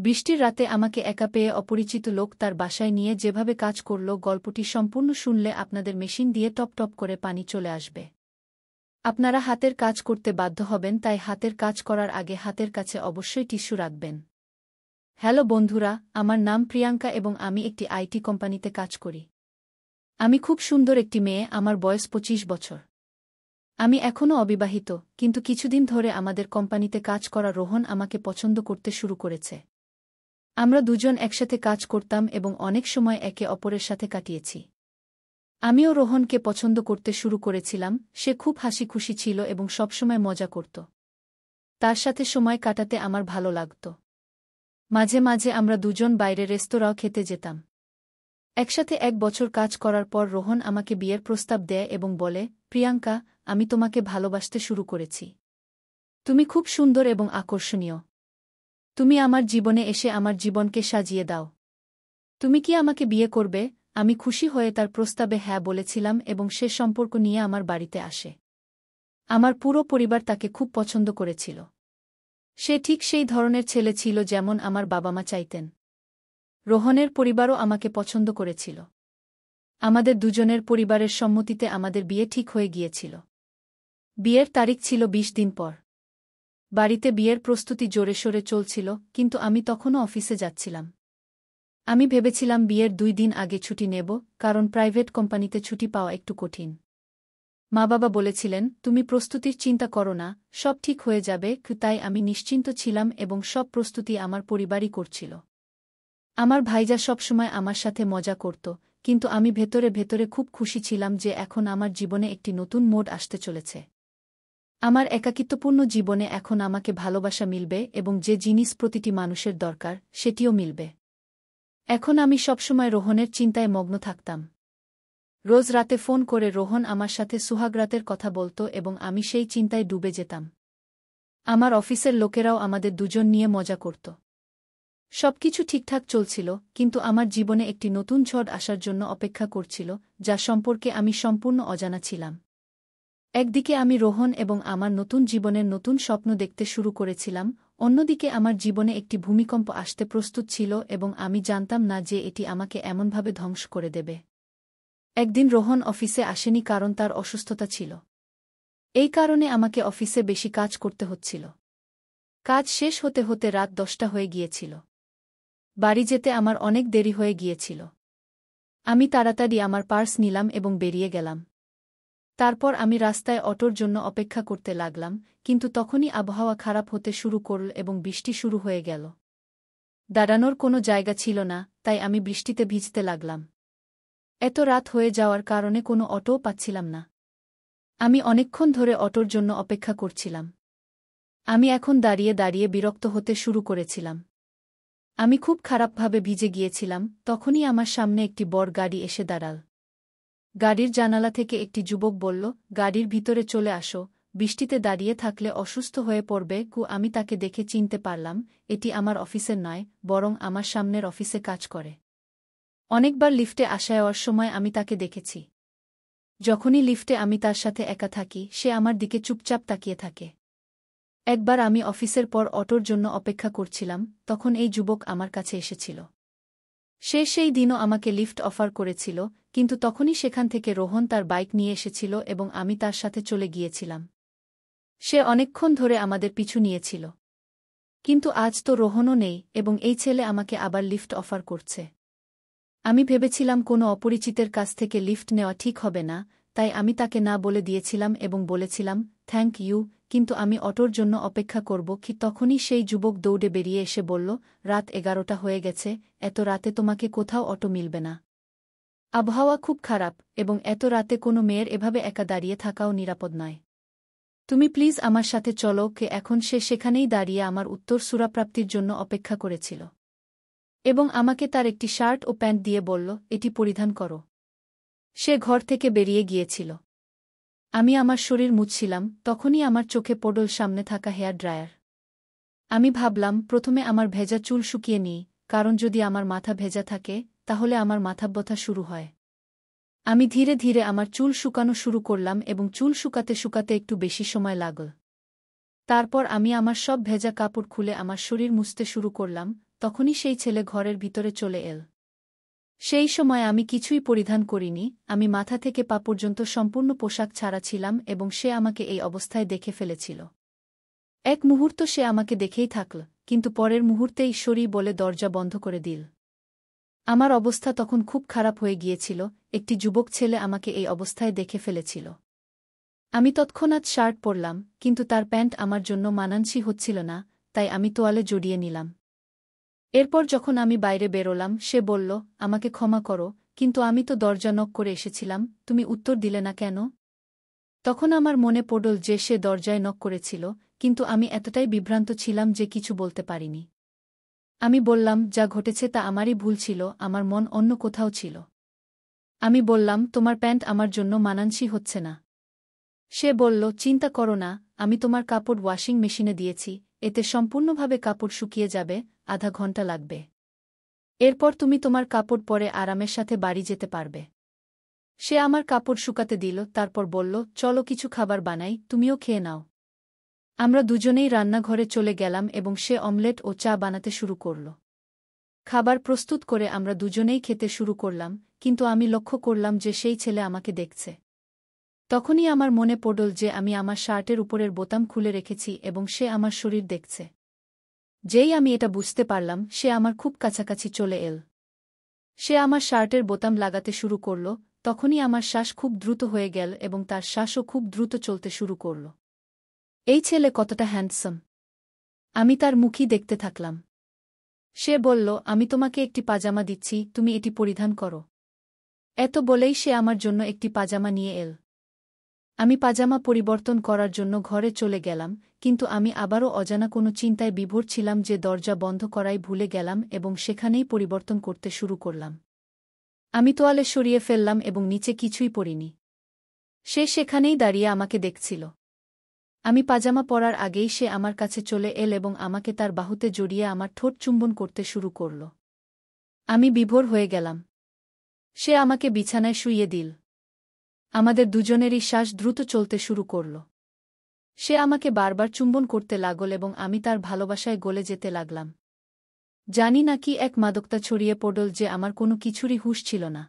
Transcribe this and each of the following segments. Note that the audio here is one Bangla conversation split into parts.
বৃষ্টির রাতে আমাকে একা পেয়ে অপরিচিত লোক তার বাসায় নিয়ে যেভাবে কাজ করল, গল্পটি সম্পূর্ণ শুনলে আপনাদের মেশিন দিয়ে টপ টপ করে পানি চলে আসবে। আপনারা হাতের কাজ করতে বাধ্য হবেন, তাই হাতের কাজ করার আগে হাতের কাছে অবশ্যই টিস্যু রাখবেন। হ্যালো বন্ধুরা, আমার নাম প্রিয়াঙ্কা এবং আমি একটি আইটি কোম্পানিতে কাজ করি। আমি খুব সুন্দর একটি মেয়ে, আমার বয়স 25 বছর। আমি এখনও অবিবাহিত, কিন্তু কিছুদিন ধরে আমাদের কোম্পানিতে কাজ করা রোহন আমাকে পছন্দ করতে শুরু করেছে। আমরা দুজন একসাথে কাজ করতাম এবং অনেক সময় একে অপরের সাথে কাটিয়েছি। আমিও রোহনকে পছন্দ করতে শুরু করেছিলাম। সে খুব হাসিখুশি ছিল এবং সবসময় মজা করত। তার সাথে সময় কাটাতে আমার ভালো লাগত। মাঝে মাঝে আমরা দুজন বাইরে রেস্তোরাঁও খেতে যেতাম। একসাথে 1 বছর কাজ করার পর রোহন আমাকে বিয়ের প্রস্তাব দেয় এবং বলে, প্রিয়াঙ্কা, আমি তোমাকে ভালোবাসতে শুরু করেছি। তুমি খুব সুন্দর এবং আকর্ষণীয়। তুমি আমার জীবনে এসে আমার জীবনকে সাজিয়ে দাও। তুমি কি আমাকে বিয়ে করবে? আমি খুশি হয়ে তার প্রস্তাবে হ্যাঁ বলেছিলাম এবং সে সম্পর্ক নিয়ে আমার বাড়িতে আসে। আমার পুরো পরিবার তাকে খুব পছন্দ করেছিল। সে ঠিক সেই ধরনের ছেলে ছিল যেমন আমার বাবা মা চাইতেন। রোহনের পরিবারও আমাকে পছন্দ করেছিল। আমাদের দুজনের পরিবারের সম্মতিতে আমাদের বিয়ে ঠিক হয়ে গিয়েছিল। বিয়ের তারিখ ছিল 20 দিন পর। বাড়িতে বিয়ের প্রস্তুতি জোরে সোরে চলছিল, কিন্তু আমি তখনও অফিসে যাচ্ছিলাম। আমি ভেবেছিলাম বিয়ের 2 দিন আগে ছুটি নেব, কারণ প্রাইভেট কোম্পানিতে ছুটি পাওয়া একটু কঠিন। মা বাবা বলেছিলেন, তুমি প্রস্তুতির চিন্তা করো না, সব ঠিক হয়ে যাবে। তাই আমি নিশ্চিন্ত ছিলাম এবং সব প্রস্তুতি আমার পরিবারই করছিল। আমার ভাইজা সবসময় আমার সাথে মজা করত, কিন্তু আমি ভেতরে ভেতরে খুব খুশি ছিলাম যে এখন আমার জীবনে একটি নতুন মোড় আসতে চলেছে। আমার একাকিত্বপূর্ণ জীবনে এখন আমাকে ভালোবাসা মিলবে এবং যে জিনিস প্রতিটি মানুষের দরকার সেটিও মিলবে। এখন আমি সবসময় রোহনের চিন্তায় মগ্ন থাকতাম। রোজ রাতে ফোন করে রোহন আমার সাথে সুহাগরাতের কথা বলত এবং আমি সেই চিন্তায় ডুবে যেতাম। আমার অফিসের লোকেরাও আমাদের দুজন নিয়ে মজা করত। সবকিছু ঠিকঠাক চলছিল, কিন্তু আমার জীবনে একটি নতুন ঝড় আসার জন্য অপেক্ষা করছিল, যা সম্পর্কে আমি সম্পূর্ণ অজানা ছিলাম। একদিকে আমি রোহন এবং আমার নতুন জীবনের নতুন স্বপ্ন দেখতে শুরু করেছিলাম, অন্যদিকে আমার জীবনে একটি ভূমিকম্প আসতে প্রস্তুত ছিল এবং আমি জানতাম না যে এটি আমাকে এমনভাবে ধ্বংস করে দেবে। একদিন রোহন অফিসে আসেনি কারণ তার অসুস্থতা ছিল। এই কারণে আমাকে অফিসে বেশি কাজ করতে হচ্ছিল। কাজ শেষ হতে হতে রাত 10টা হয়ে গিয়েছিল। বাড়ি যেতে আমার অনেক দেরি হয়ে গিয়েছিল। আমি তাড়াতাড়ি আমার পার্স নিলাম এবং বেরিয়ে গেলাম। তারপর আমি রাস্তায় অটোর জন্য অপেক্ষা করতে লাগলাম, কিন্তু তখনই আবহাওয়া খারাপ হতে শুরু করল এবং বৃষ্টি শুরু হয়ে গেল। দাঁড়ানোর কোনো জায়গা ছিল না, তাই আমি বৃষ্টিতে ভিজতে লাগলাম। এত রাত হয়ে যাওয়ার কারণে কোনো অটোও পাচ্ছিলাম না। আমি অনেকক্ষণ ধরে অটোর জন্য অপেক্ষা করছিলাম। আমি এখন দাঁড়িয়ে দাঁড়িয়ে বিরক্ত হতে শুরু করেছিলাম। আমি খুব খারাপভাবে ভিজে গিয়েছিলাম। তখনই আমার সামনে একটি বড় গাড়ি এসে দাঁড়াল। গাড়ির জানালা থেকে একটি যুবক বলল, গাড়ির ভিতরে চলে আসো, বৃষ্টিতে দাঁড়িয়ে থাকলে অসুস্থ হয়ে পড়বে। আমি তাকে দেখে চিনতে পারলাম, এটি আমার অফিসের নয়, বরং আমার সামনের অফিসে কাজ করে। অনেকবার লিফটে আসা যাওয়ার সময় আমি তাকে দেখেছি। যখনই লিফটে আমি তার সাথে একা থাকি, সে আমার দিকে চুপচাপ তাকিয়ে থাকে। একবার আমি অফিসের পর অটোর জন্য অপেক্ষা করছিলাম, তখন এই যুবক আমার কাছে এসেছিল। সে সেই দিনও আমাকে লিফট অফার করেছিল, কিন্তু তখনই সেখান থেকে রোহন তার বাইক নিয়ে এসেছিল এবং আমি তার সাথে চলে গিয়েছিলাম। সে অনেকক্ষণ ধরে আমাদের পিছু নিয়েছিল। কিন্তু আজ তো রোহনও নেই এবং এই ছেলে আমাকে আবার লিফট অফার করছে। আমি ভেবেছিলাম কোনো অপরিচিতের কাছ থেকে লিফট নেওয়া ঠিক হবে না, তাই আমি তাকে না বলে দিয়েছিলাম এবং বলেছিলাম, থ্যাংক ইউ, কিন্তু আমি অটোর জন্য অপেক্ষা করব। তখনই সেই যুবক দৌড়ে বেরিয়ে এসে বলল, রাত 11টা হয়ে গেছে, এত রাতে তোমাকে কোথাও অটো মিলবে না। আবহাওয়া খুব খারাপ এবং এত রাতে কোনো মেয়ের এভাবে একা দাঁড়িয়ে থাকাও নিরাপদ নয়। তুমি প্লিজ আমার সাথে চলো। এখন সে সেখানেই দাঁড়িয়ে আমার উত্তর সুরাপ্রাপ্তির জন্য অপেক্ষা করেছিল এবং আমাকে তার একটি শার্ট ও প্যান্ট দিয়ে বলল, এটি পরিধান করো। সে ঘর থেকে বেরিয়ে গিয়েছিল। আমি আমার শরীর মুছছিলাম, তখনই আমার চোখে পড়ল সামনে থাকা হেয়ার ড্রায়ার। আমি ভাবলাম, প্রথমে আমার ভেজা চুল শুকিয়ে নিই, কারণ যদি আমার মাথা ভেজা থাকে তাহলে আমার মাথা ব্যথা শুরু হয়। আমি ধীরে ধীরে আমার চুল শুকানো শুরু করলাম এবং চুল শুকাতে শুকাতে একটু বেশি সময় লাগল। তারপর আমি আমার সব ভেজা কাপড় খুলে আমার শরীর মুছতে শুরু করলাম। তখনই সেই ছেলে ঘরের ভিতরে চলে এল। সেই সময় আমি কিছুই পরিধান করিনি, আমি মাথা থেকে পা পর্যন্ত সম্পূর্ণ পোশাক ছাড়া ছিলাম এবং সে আমাকে এই অবস্থায় দেখে ফেলেছিল। এক মুহূর্ত সে আমাকে দেখেই থাকল, কিন্তু পরের মুহূর্তেই সরি বলে দরজা বন্ধ করে দিল। আমার অবস্থা তখন খুব খারাপ হয়ে গিয়েছিল, একটি যুবক ছেলে আমাকে এই অবস্থায় দেখে ফেলেছিল। আমি তৎক্ষণাৎ শার্ট পরলাম, কিন্তু তার প্যান্ট আমার জন্য মানানসই হচ্ছিল না, তাই আমি তোয়ালে জড়িয়ে নিলাম। এরপর যখন আমি বাইরে বেরোলাম, সে বলল, আমাকে ক্ষমা করো, কিন্তু আমি তো দরজা নক করে এসেছিলাম, তুমি উত্তর দিলে না কেন? তখন আমার মনে পড়ল যে সে দরজায় নক করেছিল, কিন্তু আমি এতটাই বিভ্রান্ত ছিলাম যে কিছু বলতে পারিনি। আমি বললাম, যা ঘটেছে তা আমারই ভুল ছিল, আমার মন অন্য কোথাও ছিল। আমি বললাম, তোমার প্যান্ট আমার জন্য মানানসই হচ্ছে না। সে বলল, চিন্তা করো না, আমি তোমার কাপড় ওয়াশিং মেশিনে দিয়েছি, এতে সম্পূর্ণভাবে কাপড় শুকিয়ে যাবে, আধা ঘন্টা লাগবে। এরপর তুমি তোমার কাপড় পরে আরামের সাথে বাড়ি যেতে পারবে। সে আমার কাপড় শুকাতে দিল, তারপর বলল, চলো কিছু খাবার বানাই, তুমিও খেয়ে নাও। আমরা দুজনেই রান্নাঘরে চলে গেলাম এবং সে অমলেট ও চা বানাতে শুরু করল। খাবার প্রস্তুত করে আমরা দুজনেই খেতে শুরু করলাম, কিন্তু আমি লক্ষ্য করলাম যে সেই ছেলে আমাকে দেখছে। তখনই আমার মনে পড়ল যে আমি আমার শার্টের উপরের বোতাম খুলে রেখেছি এবং সে আমার শরীর দেখছে। যেই আমি এটা বুঝতে পারলাম, সে আমার খুব কাছাকাছি চলে এল। সে আমার শার্টের বোতাম লাগাতে শুরু করল, তখনই আমার শ্বাস খুব দ্রুত হয়ে গেল এবং তার শ্বাসও খুব দ্রুত চলতে শুরু করল। এই ছেলে কতটা হ্যান্ডসাম! আমি তার মুখই দেখতে থাকলাম। সে বলল, আমি তোমাকে একটি পাজামা দিচ্ছি, তুমি এটি পরিধান করো। এত বলেই সে আমার জন্য একটি পাজামা নিয়ে এল। আমি পাজামা পরিবর্তন করার জন্য ঘরে চলে গেলাম, কিন্তু আমি আবারও অজানা কোনো চিন্তায় বিভোর ছিলাম যে দরজা বন্ধ করাই ভুলে গেলাম এবং সেখানেই পরিবর্তন করতে শুরু করলাম। আমি তোয়ালে সরিয়ে ফেললাম এবং নিচে কিছুই পরিনি। সে সেখানেই দাঁড়িয়ে আমাকে দেখছিল। আমি পাজামা পরার আগেই সে আমার কাছে চলে এল এবং আমাকে তার বাহুতে জড়িয়ে আমার ঠোঁট চুম্বন করতে শুরু করল। আমি বিভোর হয়ে গেলাম। সে আমাকে বিছানায় শুইয়ে দিল। আমাদের দুজনেরই শ্বাস দ্রুত চলতে শুরু করল। সে আমাকে বারবার চুম্বন করতে লাগল এবং আমি তার ভালোবাসায় গলে যেতে লাগলাম। জানি না কি এক মাদকতা ছড়িয়ে পড়ল যে আমার কোনো কিছুরই হুঁশ ছিল না।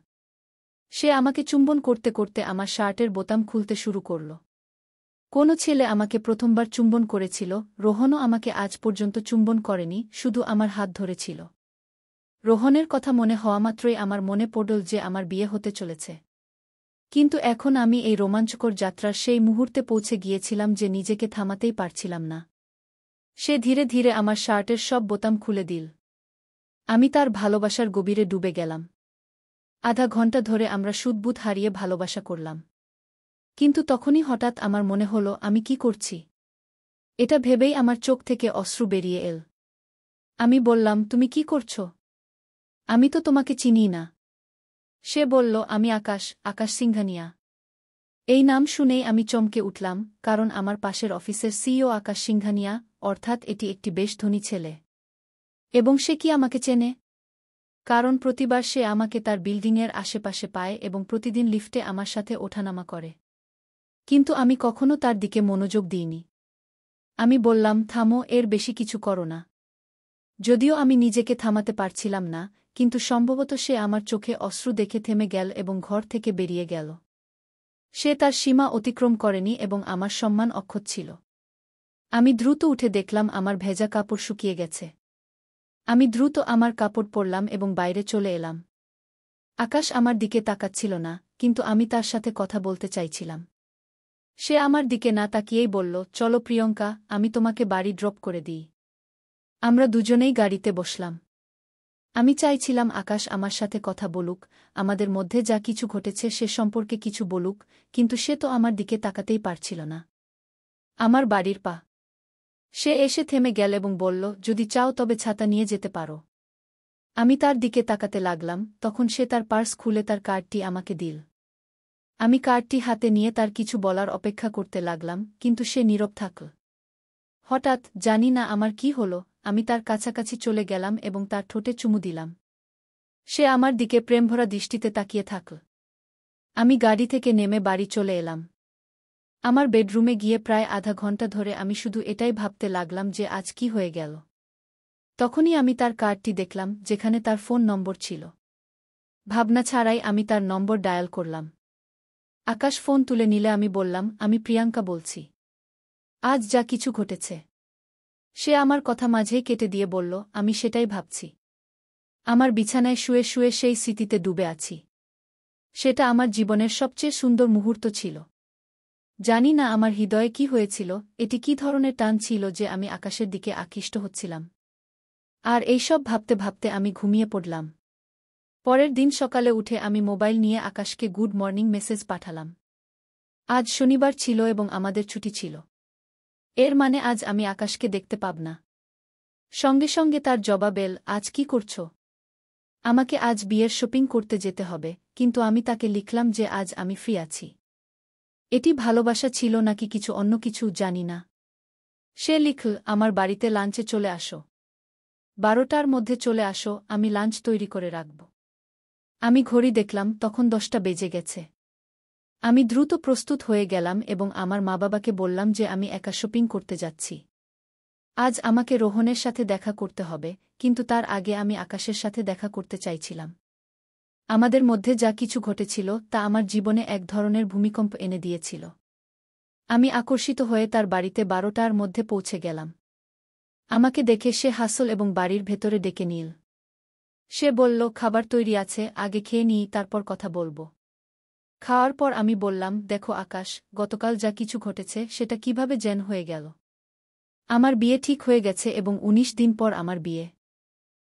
সে আমাকে চুম্বন করতে করতে আমার শার্টের বোতাম খুলতে শুরু করল। কোনো ছেলে আমাকে প্রথমবার চুম্বন করেছিল, রোহনও আমাকে আজ পর্যন্ত চুম্বন করেনি, শুধু আমার হাত ধরেছিল। রোহনের কথা মনে হওয়া মাত্রই আমার মনে পড়ল যে আমার বিয়ে হতে চলেছে। কিন্তু এখন আমি এই রোমাঞ্চকর যাত্রার সেই মুহূর্তে পৌঁছে গিয়েছিলাম যে নিজেকে থামাতেই পারছিলাম না। সে ধীরে ধীরে আমার শার্টের সব বোতাম খুলে দিল। আমি তার ভালোবাসার গভীরে ডুবে গেলাম। আধা ঘন্টা ধরে আমরা সুদবুদ হারিয়ে ভালোবাসা করলাম। কিন্তু তখনই হঠাৎ আমার মনে হল, আমি কি করছি? এটা ভেবেই আমার চোখ থেকে অশ্রু বেরিয়ে এল। আমি বললাম, তুমি কি করছ? আমি তো তোমাকে চিনি না। সে বলল, আমি আকাশ, আকাশ সিংঘানিয়া। এই নাম শুনেই আমি চমকে উঠলাম, কারণ আমার পাশের অফিসের সিইও আকাশ সিংঘানিয়া, অর্থাৎ এটি একটি বেশ ধনী ছেলে। এবং সে কি আমাকে চেনে? কারণ প্রতিবার সে আমাকে তার বিল্ডিংয়ের আশেপাশে পায় এবং প্রতিদিন লিফটে আমার সাথে ওঠানামা করে। কিন্তু আমি কখনো তার দিকে মনোযোগ দিইনি। আমি বললাম, থামো, এর বেশি কিছু করো না। যদিও আমি নিজেকে থামাতে পারছিলাম না, কিন্তু সম্ভবত সে আমার চোখে অশ্রু দেখে থেমে গেল এবং ঘর থেকে বেরিয়ে গেল। সে তার সীমা অতিক্রম করেনি এবং আমার সম্মান অক্ষত ছিল। আমি দ্রুত উঠে দেখলাম আমার ভেজা কাপড় শুকিয়ে গেছে। আমি দ্রুত আমার কাপড় পরলাম এবং বাইরে চলে এলাম। আকাশ আমার দিকে তাকাচ্ছিল না, কিন্তু আমি তার সাথে কথা বলতে চাইছিলাম। সে আমার দিকে না তাকিয়েই বলল, চলো প্রিয়ঙ্কা, আমি তোমাকে বাড়ি ড্রপ করে দিই। আমরা দুজনেই গাড়িতে বসলাম। আমি চাইছিলাম আকাশ আমার সাথে কথা বলুক, আমাদের মধ্যে যা কিছু ঘটেছে সে সম্পর্কে কিছু বলুক, কিন্তু সে তো আমার দিকে তাকাতেই পারছিল না। আমার বাড়ির পা। সে এসে থেমে গেল এবং বলল, যদি চাও তবে ছাতা নিয়ে যেতে পারো। আমি তার দিকে তাকাতে লাগলাম, তখন সে তার পার্স খুলে তার কার্ডটি আমাকে দিল। আমি কার্ডটি হাতে নিয়ে তার কিছু বলার অপেক্ষা করতে লাগলাম, কিন্তু সে নীরব থাকল। হঠাৎ, জানি না আমার কি হল, আমি তার কাছাকাছি চলে গেলাম এবং তার ঠোঁটে চুমু দিলাম। সে আমার দিকে প্রেমভরা দৃষ্টিতে তাকিয়ে থাকল। আমি গাড়ি থেকে নেমে বাড়ি চলে এলাম। আমার বেডরুমে গিয়ে প্রায় আধা ঘন্টা ধরে আমি শুধু এটাই ভাবতে লাগলাম যে আজ কি হয়ে গেল। তখনই আমি তার কার্ডটি দেখলাম, যেখানে তার ফোন নম্বর ছিল। ভাবনা ছাড়াই আমি তার নম্বর ডায়াল করলাম। আকাশ ফোন তুলে নিলে আমি বললাম, আমি প্রিয়াঙ্কা বলছি। আজ যা কিছু ঘটেছে। সে আমার কথা মাঝেই কেটে দিয়ে বলল, আমি সেটাই ভাবছি। আমার বিছানায় শুয়ে শুয়ে সেই স্মৃতিতে ডুবে আছি। সেটা আমার জীবনের সবচেয়ে সুন্দর মুহূর্ত ছিল। জানি না আমার হৃদয়ে কি হয়েছিল, এটি কি ধরনের টান ছিল যে আমি আকাশের দিকে আকৃষ্ট হচ্ছিলাম। আর এইসব ভাবতে ভাবতে আমি ঘুমিয়ে পড়লাম। পরের দিন সকালে উঠে আমি মোবাইল নিয়ে আকাশকে গুড মর্নিং মেসেজ পাঠালাম। আজ শনিবার ছিল এবং আমাদের ছুটি ছিল। এর মানে আজ আমি আকাশকে দেখতে পাব না। সঙ্গে সঙ্গে তার জবাব এল, আজ কি করছ? আমাকে আজ বিয়ের শপিং করতে যেতে হবে, কিন্তু আমি তাকে লিখলাম যে আজ আমি ফ্রি আছি। এটি ভালোবাসা ছিল নাকি কিছু অন্য কিছু জানি না। সে লিখল, আমার বাড়িতে লাঞ্চে চলে আসো। 12টার মধ্যে চলে আসো, আমি লাঞ্চ তৈরি করে রাখব। আমি ঘড়ি দেখলাম, তখন 10টা বেজে গেছে। আমি দ্রুত প্রস্তুত হয়ে গেলাম এবং আমার মা-বাবাকে বললাম যে আমি একা শপিং করতে যাচ্ছি। আজ আমাকে রোহনের সাথে দেখা করতে হবে, কিন্তু তার আগে আমি আকাশের সাথে দেখা করতে চাইছিলাম। আমাদের মধ্যে যা কিছু ঘটেছিল তা আমার জীবনে এক ধরনের ভূমিকম্প এনে দিয়েছিল। আমি আকর্ষিত হয়ে তার বাড়িতে 12টার মধ্যে পৌঁছে গেলাম। আমাকে দেখে সে হাসল এবং বাড়ির ভেতরে ডেকে নিল। সে বলল, খাবার তৈরি আছে, আগে খেয়ে নিই, তারপর কথা বলব। খাওয়ার পর আমি বললাম, দেখো আকাশ, গতকাল যা কিছু ঘটেছে সেটা কিভাবে যেন হয়ে গেল। আমার বিয়ে ঠিক হয়ে গেছে এবং 19 দিন পর আমার বিয়ে।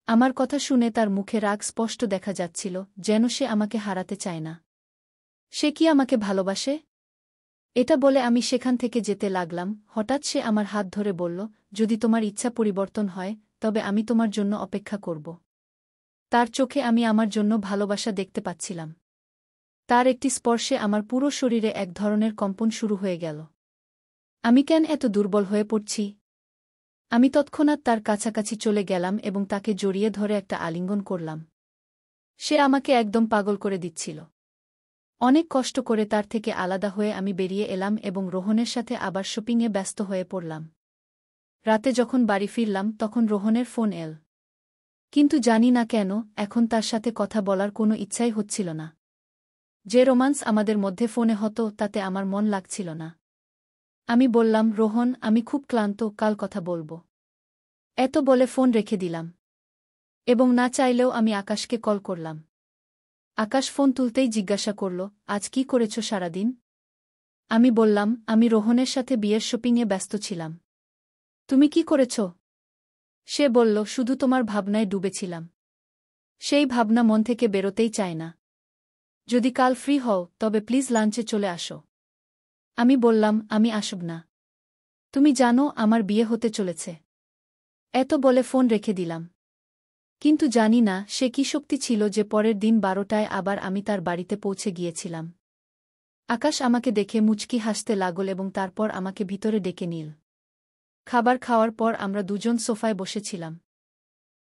আমার কথা শুনে তার মুখে রাগ স্পষ্ট দেখা যাচ্ছিল, যেন সে আমাকে হারাতে চায় না। সে কি আমাকে ভালোবাসে? এটা বলে আমি সেখান থেকে যেতে লাগলাম। হঠাৎ সে আমার হাত ধরে বলল, যদি তোমার ইচ্ছা পরিবর্তন হয়, তবে আমি তোমার জন্য অপেক্ষা করব। তার চোখে আমি আমার জন্য ভালোবাসা দেখতে পাচ্ছিলাম। তার একটি স্পর্শে আমার পুরো শরীরে এক ধরনের কম্পন শুরু হয়ে গেল। আমি কেন এত দুর্বল হয়ে পড়ছি? আমি তৎক্ষণাৎ তার কাছাকাছি চলে গেলাম এবং তাকে জড়িয়ে ধরে একটা আলিঙ্গন করলাম। সে আমাকে একদম পাগল করে দিচ্ছিল। অনেক কষ্ট করে তার থেকে আলাদা হয়ে আমি বেরিয়ে এলাম এবং রোহনের সাথে আবার শপিংয়ে ব্যস্ত হয়ে পড়লাম। রাতে যখন বাড়ি ফিরলাম তখন রোহনের ফোন এল। কিন্তু জানি না কেন, এখন তার সাথে কথা বলার কোনো ইচ্ছাই হচ্ছিল না। যে রোমান্স আমাদের মধ্যে ফোনে হতো তাতে আমার মন লাগছিল না। আমি বললাম, রোহন, আমি খুব ক্লান্ত, কাল কথা বলবো। এত বলে ফোন রেখে দিলাম। এবং না চাইলেও আমি আকাশকে কল করলাম। আকাশ ফোন তুলতেই জিজ্ঞাসা করল, আজ কি করেছ সারাদিন? আমি বললাম, আমি রোহনের সাথে বিয়ের শপিংয়ে ব্যস্ত ছিলাম। তুমি কি করেছ? সে বলল, শুধু তোমার ভাবনায় ডুবেছিলাম। সেই ভাবনা মন থেকে বেরোতেই চায় না। যদি কাল ফ্রি হও তবে প্লিজ লাঞ্চে চলে আসো। আমি বললাম, আমি আসব না। তুমি জানো আমার বিয়ে হতে চলেছে। এত বলে ফোন রেখে দিলাম। কিন্তু জানি না সে কি শক্তি ছিল যে পরের দিন 12টায় আবার আমি তার বাড়িতে পৌঁছে গিয়েছিলাম। আকাশ আমাকে দেখে মুচকি হাসতে লাগল এবং তারপর আমাকে ভিতরে ডেকে নিল। খাবার খাওয়ার পর আমরা দুজন সোফায় বসেছিলাম।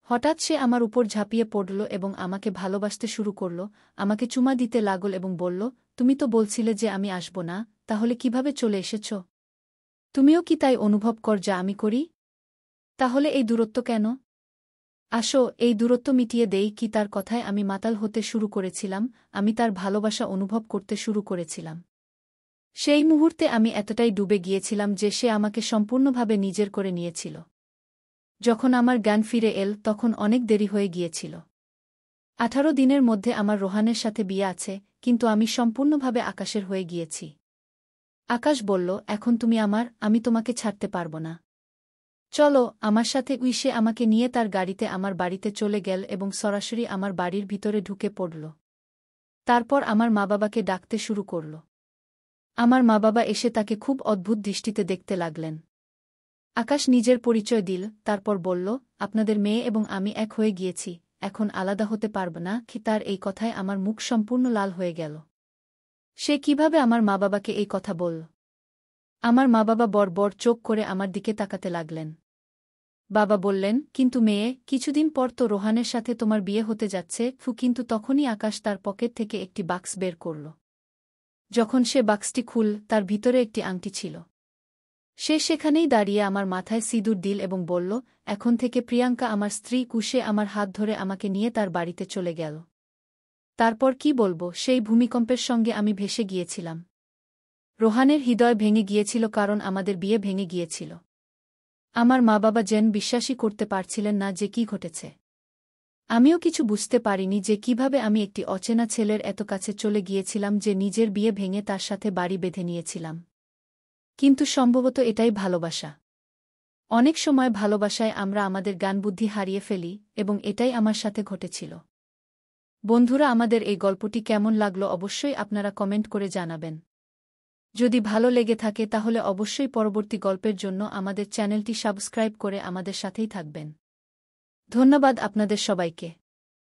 হঠাৎ সে আমার উপর ঝাঁপিয়ে পড়ল এবং আমাকে ভালোবাসতে শুরু করল, আমাকে চুমা দিতে লাগল এবং বলল, তুমি তো বলছিলে যে আমি আসব না, তাহলে কিভাবে চলে এসেছ? তুমিও কি তাই অনুভব কর যা আমি করি? তাহলে এই দূরত্ব কেন? আসো, এই দূরত্ব মিটিয়ে দেই কি? তার কথায় আমি মাতাল হতে শুরু করেছিলাম, আমি তার ভালোবাসা অনুভব করতে শুরু করেছিলাম। সেই মুহূর্তে আমি এতটাই ডুবে গিয়েছিলাম যে সে আমাকে সম্পূর্ণভাবে নিজের করে নিয়েছিল। যখন আমার জ্ঞান ফিরে এল তখন অনেক দেরি হয়ে গিয়েছিল। 18 দিনের মধ্যে আমার রোহানের সাথে বিয়ে আছে, কিন্তু আমি সম্পূর্ণভাবে আকাশের হয়ে গিয়েছি। আকাশ বলল, এখন তুমি আমি তোমাকে ছাড়তে পারব না। চলো আমার সাথে। সে আমাকে নিয়ে তার গাড়িতে আমার বাড়িতে চলে গেল এবং সরাসরি আমার বাড়ির ভিতরে ঢুকে পড়ল। তারপর আমার মা-বাবাকে ডাকতে শুরু করল। আমার মা-বাবা এসে তাকে খুব অদ্ভুত দৃষ্টিতে দেখতে লাগলেন। আকাশ নিজের পরিচয় দিল, তারপর বলল, আপনাদের মেয়ে এবং আমি এক হয়ে গিয়েছি, এখন আলাদা হতে পারব না। তার এই কথায় আমার মুখ সম্পূর্ণ লাল হয়ে গেল। সে কিভাবে আমার মা-বাবাকে এই কথা বলল? আমার মা-বাবা বড় চোখ করে আমার দিকে তাকাতে লাগলেন। বাবা বললেন, কিন্তু মেয়ে, কিছুদিন পর তো রোহানের সাথে তোমার বিয়ে হতে যাচ্ছে। কিন্তু তখনই আকাশ তার পকেট থেকে একটি বাক্স বের করল। যখন সে বাক্সটি খুল, তার ভিতরে একটি আংটি ছিল। সে সেখানেই দাঁড়িয়ে আমার মাথায় সিঁদুর দিল এবং বলল, এখন থেকে প্রিয়াঙ্কা আমার স্ত্রী। কুশে আমার হাত ধরে আমাকে নিয়ে তার বাড়িতে চলে গেল। তারপর কি বলবো, সেই ভূমিকম্পের সঙ্গে আমি ভেসে গিয়েছিলাম। রোহানের হৃদয় ভেঙে গিয়েছিল, কারণ আমাদের বিয়ে ভেঙে গিয়েছিল। আমার মা-বাবা যেন বিশ্বাসই করতে পারছিলেন না যে কি ঘটেছে। আমিও কিছু বুঝতে পারিনি যে কিভাবে আমি একটি অচেনা ছেলের এত কাছে চলে গিয়েছিলাম যে নিজের বিয়ে ভেঙে তার সাথে বাড়ি বেঁধে নিয়েছিলাম। কিন্তু সম্ভবত এটাই ভালোবাসা। অনেক সময় ভালোবাসায় আমরা আমাদের জ্ঞানবুদ্ধি হারিয়ে ফেলি, এবং এটাই আমার সাথে ঘটেছিল। বন্ধুরা, আমাদের এই গল্পটি কেমন লাগলো অবশ্যই আপনারা কমেন্ট করে জানাবেন। যদি ভালো লেগে থাকে তাহলে অবশ্যই পরবর্তী গল্পের জন্য আমাদের চ্যানেলটি সাবস্ক্রাইব করে আমাদের সাথেই থাকবেন। ধন্যবাদ আপনাদের সবাইকে।